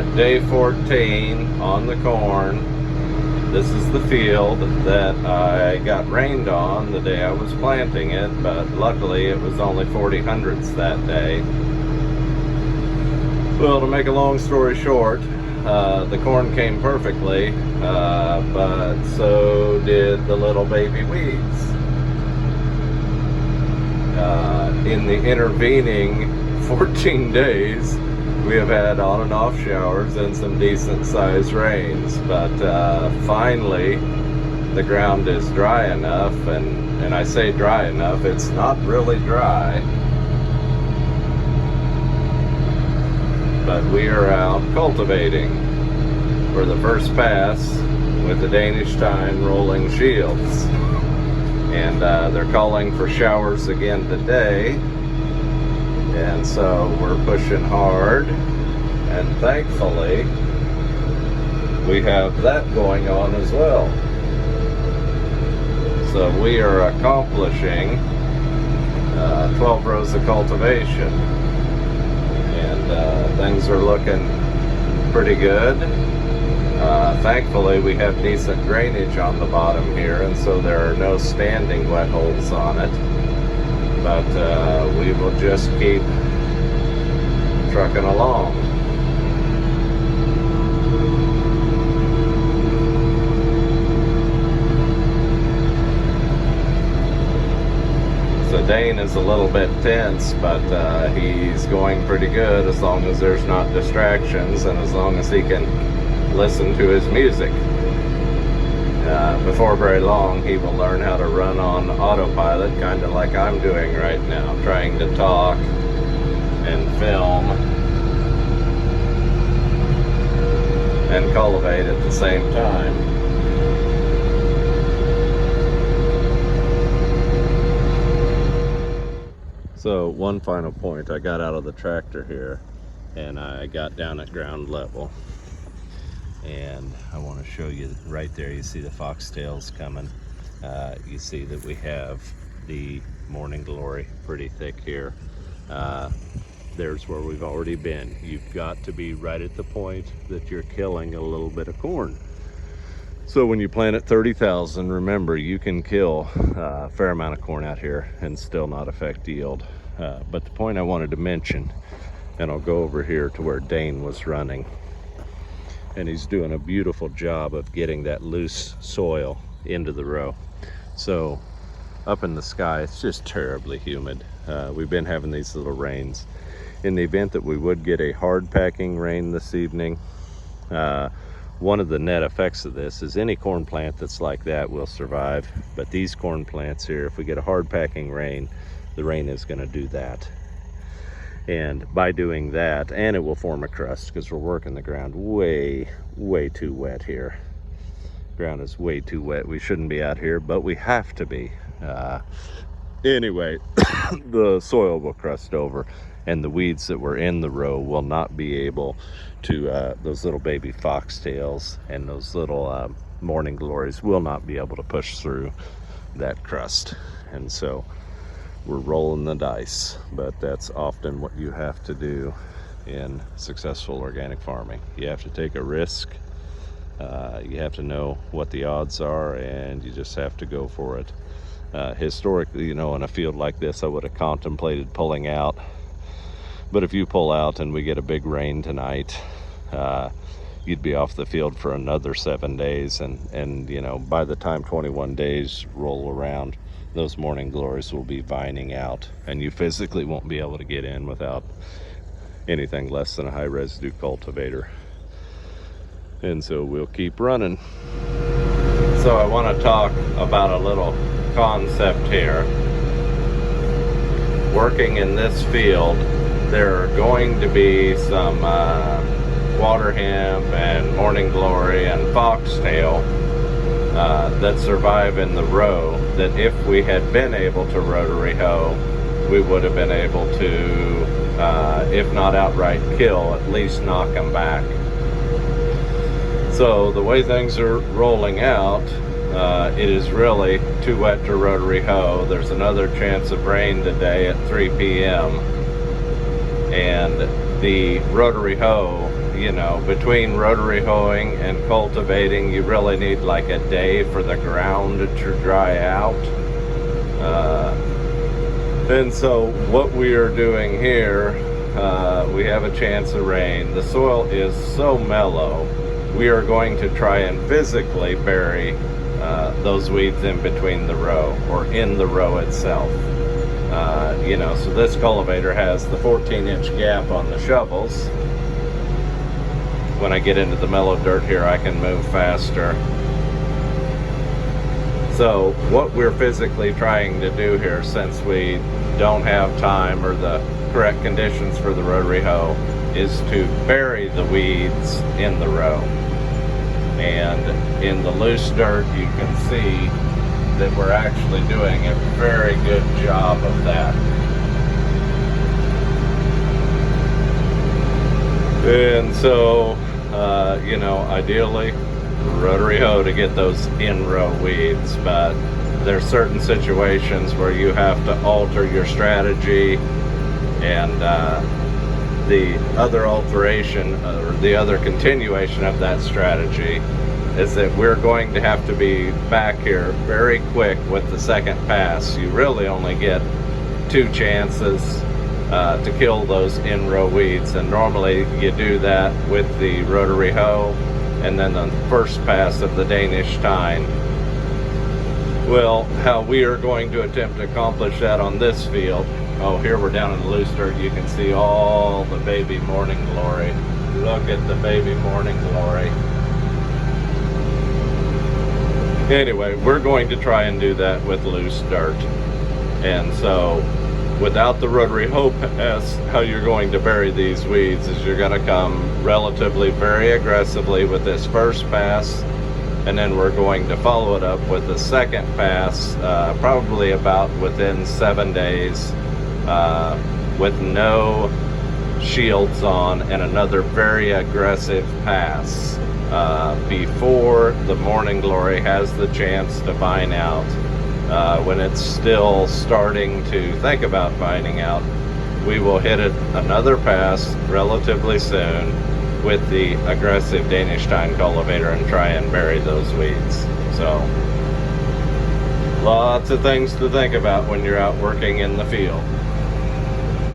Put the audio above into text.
at day 14 on the corn. This is the field that I got rained on the day I was planting it, but luckily it was only 40 hundredths that day. Well, to make a long story short, the corn came perfectly, but so did the little baby weeds. In the intervening 14 days, we have had on and off showers and some decent sized rains, but finally the ground is dry enough, and I say dry enough, it's not really dry, but we are out cultivating for the first pass with the Danish time rolling shields. And they're calling for showers again today, and so we're pushing hard, and thankfully we have that going on as well. So we are accomplishing 12 rows of cultivation, and things are looking pretty good. Thankfully we have decent drainage on the bottom here, and so there are no standing wet holes on it, but we will just keep trucking along. So Dane is a little bit tense, but he's going pretty good as long as there's not distractions and as long as he can listen to his music. Before very long he will learn how to run on autopilot, kind of like I'm doing right now, trying to talk and film and cultivate at the same time. So one final point, I got out of the tractor here and I got down at ground level. And I want to show you right there, you see the foxtails coming. You see that we have the morning glory pretty thick here. There's where we've already been. You've got to be right at the point that you're killing a little bit of corn. So when you plant at 30,000, remember you can kill a fair amount of corn out here and still not affect yield. But the point I wanted to mention, and I'll go over here to where Dane was running, and he's doing a beautiful job of getting that loose soil into the row. So up in the sky, it's just terribly humid. We've been having these little rains. In the event that we would get a hard packing rain this evening, one of the net effects of this is any corn plant that's like that will survive, but these corn plants here, if we get a hard packing rain, the rain is going to do that. And by doing that, and it will form a crust because we're working the ground way too wet here. Ground is way too wet. We shouldn't be out here, but we have to be. Anyway, the soil will crust over, and the weeds that were in the row will not be able to, those little baby foxtails and those little morning glories will not be able to push through that crust. And so we're rolling the dice, but that's often what you have to do in successful organic farming. You have to take a risk. You have to know what the odds are, and you just have to go for it. Historically, in a field like this, I would have contemplated pulling out. But if you pull out and we get a big rain tonight, you'd be off the field for another 7 days. And by the time 21 days roll around, those morning glories will be vining out, and you physically won't be able to get in without anything less than a high residue cultivator. And so we'll keep running. So I want to talk about a little concept here. Working in this field, there are going to be some water hemp and morning glory and foxtail that survive in the row, that if we had been able to rotary hoe, we would have been able to, if not outright kill, at least knock them back. So the way things are rolling out, it is really too wet to rotary hoe. There's another chance of rain today at 3 p.m. and the rotary hoe you know, between rotary hoeing and cultivating, you really need like a day for the ground to dry out. And so what we are doing here, we have a chance of rain. The soil is so mellow, we are going to try and physically bury those weeds in between the row, or in the row itself. You know, so this cultivator has the 14-inch gap on the shovels. When I get into the mellow dirt here, I can move faster. So what we're physically trying to do here, since we don't have time or the correct conditions for the rotary hoe, is to bury the weeds in the row. And in the loose dirt, you can see that we're actually doing a very good job of that. And so, you know, ideally, rotary hoe to get those in-row weeds, but there's certain situations where you have to alter your strategy, and the other alteration, or the other continuation of that strategy, is that we're going to have to be back here very quick with the second pass. You really only get 2 chances to kill those in-row weeds, and normally you do that with the rotary hoe and then the first pass of the Danish tine. Well, how we are going to attempt to accomplish that on this field, oh, here we're down in the loose dirt, you can see all the baby morning glory. Look at the baby morning glory. Anyway, we're going to try and do that with loose dirt. And so, without the rotary hoe pass, how you're going to bury these weeds is you're going to come relatively very aggressively with this first pass, and then we're going to follow it up with the second pass, probably about within 7 days, with no shields on, and another very aggressive pass before the morning glory has the chance to vine out. When it's still starting to think about vining out, we will hit it another pass relatively soon with the aggressive Danish tine cultivator and try and bury those weeds. So, lots of things to think about when you're out working in the field.